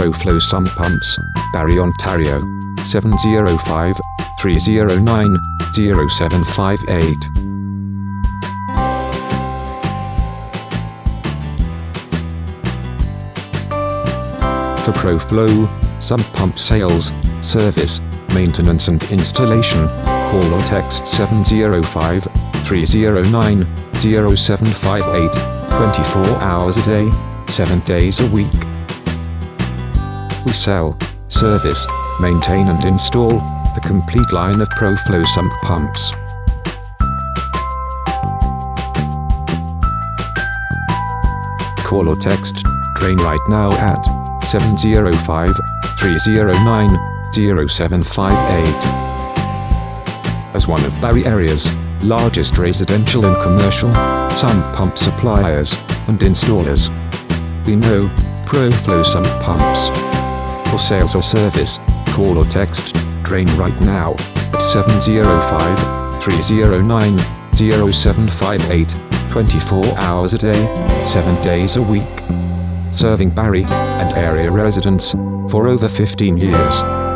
PROFLO Sump Pumps, Barrie, Ontario, 705 309 0758. For PROFLO Sump Pump sales, service, maintenance and installation, call or text 705 309 0758, 24 hours a day, 7 days a week. We sell, service, maintain and install the complete line of PROFLO Sump Pumps. Call or text Train right now at 705 309 0758. As one of Barrie area's largest residential and commercial sump pump suppliers and installers, we know PROFLO Sump Pumps. For sales or service, call or text Train right now at 705 309 0758, 24 hours a day, 7 days a week. Serving Barrie and area residents for over 15 years.